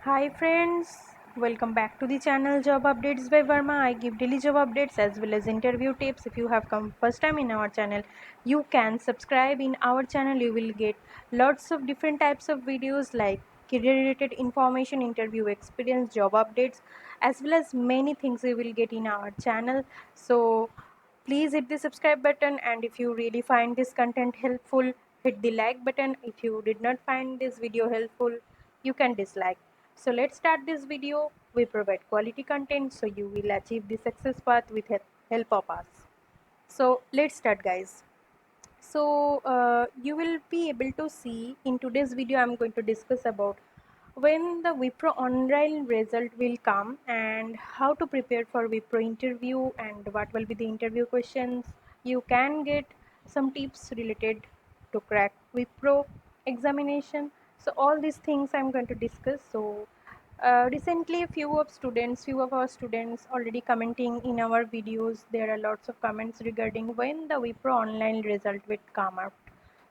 Hi friends, welcome back to the channel Job Updates by Verma. I give daily job updates as well as interview tips. If you have come first time in our channel, you can subscribe in our channel. You will get lots of different types of videos like career related information, interview experience, job updates, as well as many things you will get in our channel. So please hit the subscribe button, and if you really find this content helpful, hit the like button. If you did not find this video helpful, you can dislike. So let's start this video. We provide quality content so you will achieve the success path with help of us. So let's start, guys. So you will be able to see in today's video I'm going to discuss about when the Wipro online result will come and how to prepare for Wipro interview and what will be the interview questions. You can get some tips related to crack Wipro examination. So all these things I'm going to discuss. So recently few of our students already commenting in our videos. There are lots of comments regarding when the Wipro online result will come out.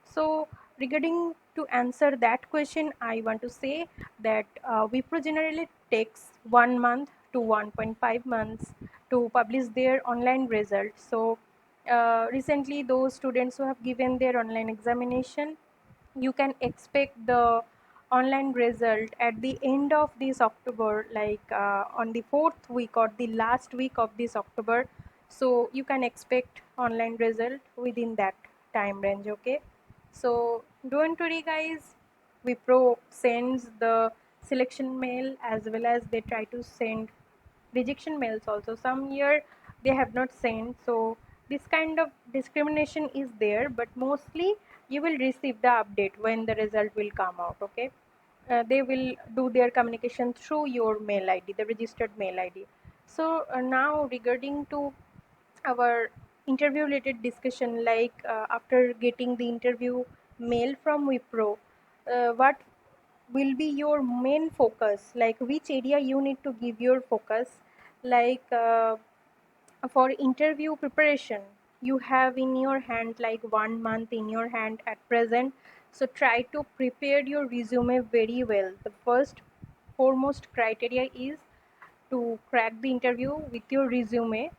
So regarding to answer that question, I want to say that Wipro generally takes 1 month to 1.5 months to publish their online results. So recently those students who have given their online examination, you can expect the online result at the end of this October, like on the fourth week or the last week of this October. So you can expect online result within that time range. Okay, so don't worry, guys. Wipro sends the selection mail as well as they try to send rejection mails also. Some year they have not sent, so this kind of discrimination is there, but mostly you will receive the update when the result will come out. Okay, they will do their communication through your mail ID, the registered mail ID. So now regarding to our interview related discussion, like after getting the interview mail from Wipro, what will be your main focus, like which area you need to give your focus, like for interview preparation you have in your hand like 1 month in your hand at present. So try to prepare your resume very well. The first foremost criteria is to crack the interview with your resume,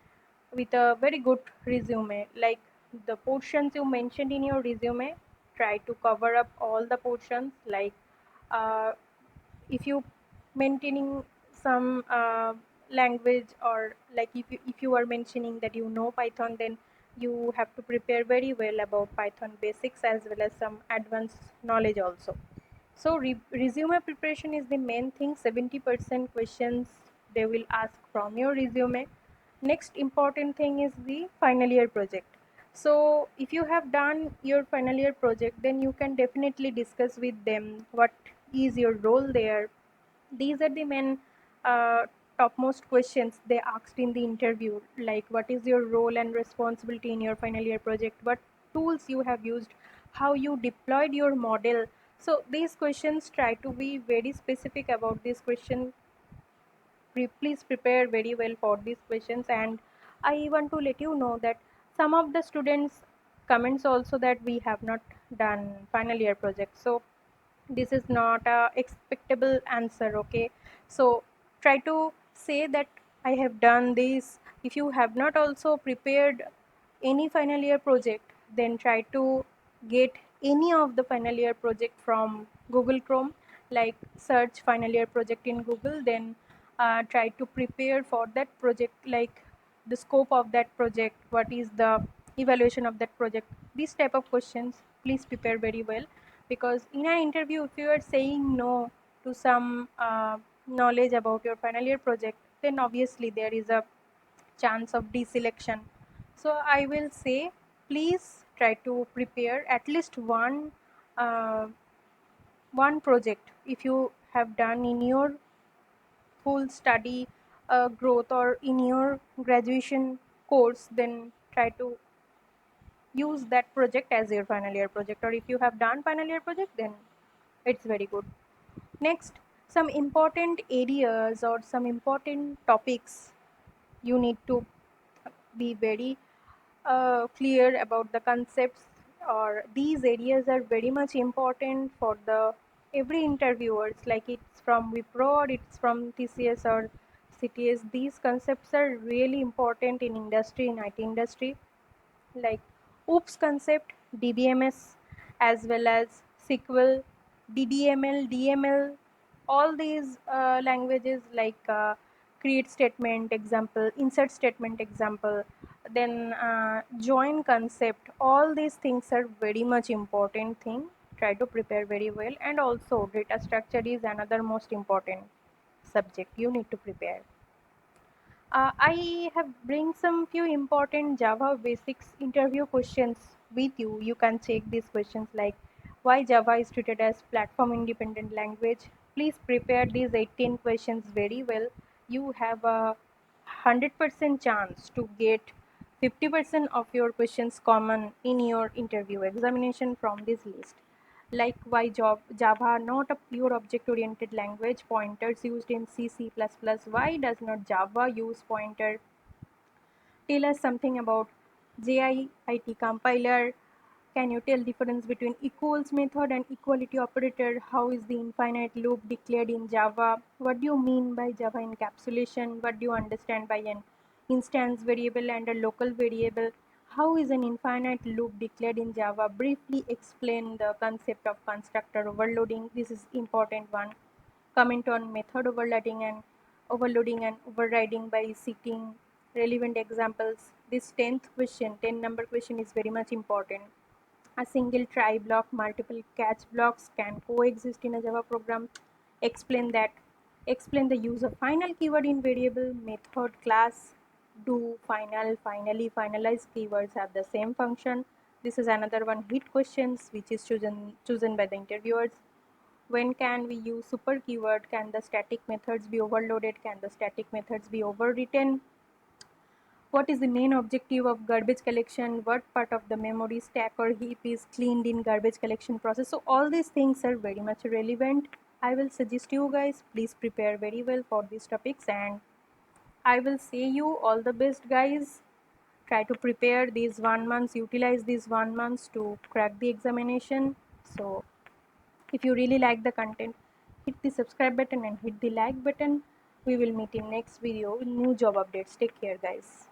with a very good resume. Like the portions you mentioned in your resume, try to cover up all the portions. Like uh, if you maintaining some language, or like if you are mentioning that you know Python, then you have to prepare very well about Python basics as well as some advanced knowledge also. So resume preparation is the main thing. 70% questions they will ask from your resume. Next important thing is the final year project. So if you have done your final year project, then you can definitely discuss with them what is your role there. These are the main uh, topmost questions they asked in the interview, like what is your role and responsibility in your final year project, what tools you have used, how you deployed your model. So these questions, try to be very specific about this question. Please prepare very well for these questions. And I want to let you know that some of the students comments also that we have not done final year project. So this is not a expectable answer. Okay, so try to say that I have done this. If you have not also prepared any final year project, then try to get any of the final year project from Google Chrome, like search final year project in Google, then try to prepare for that project, like the scope of that project, what is the evaluation of that project. These type of questions please prepare very well, because in an interview if you are saying no to some knowledge about your final year project, then obviously there is a chance of deselection. So I will say, please try to prepare at least uh, one project if you have done in your full study growth or in your graduation course, then try to use that project as your final year project. Or if you have done final year project, then it's very good. Next, some important areas or some important topics you need to be very clear about the concepts, or these areas are very much important for the every interviewers, like it's from Wipro or it's from TCS or CTS. These concepts are really important in industry, in IT industry, like OOPS concept, DBMS, as well as SQL, DDML, DML, all these languages like create statement example, insert statement example, then join concept. All these things are very much important thing. Try to prepare very well, and also data structure is another most important subject you need to prepare. I have bring some few important Java basics interview questions with you. You can check these questions like why Java is treated as platform independent language. Please prepare these 18 questions very well. You have a 100% chance to get 50% of your questions common in your interview examination from this list. Like why Java not a pure object-oriented language, pointers used in C, C++. Why does not Java use pointer? Tell us something about JIT compiler. Can you tell difference between equals method and equality operator? How is the infinite loop declared in Java? What do you mean by Java encapsulation? What do you understand by an instance variable and a local variable? How is an infinite loop declared in Java? Briefly explain the concept of constructor overloading. This is important one. Comment on method overloading and overriding by citing relevant examples. This 10th question, 10 number question is very much important. A single try block, multiple catch blocks can coexist in a Java program. Explain that. Explain the use of final keyword in variable, method, class, do, final, finally, finalize keywords have the same function. This is another one hit questions which is chosen by the interviewers. When can we use super keyword? Can the static methods be overloaded? Can the static methods be overwritten? What is the main objective of garbage collection? What part of the memory stack or heap is cleaned in garbage collection process? So all these things are very much relevant. I will suggest you guys please prepare very well for these topics, and I will say you all the best guys. Try to prepare these 1 months, utilize these 1 months to crack the examination. So if you really like the content, hit the subscribe button and hit the like button. We will meet in next video with new job updates. Take care guys.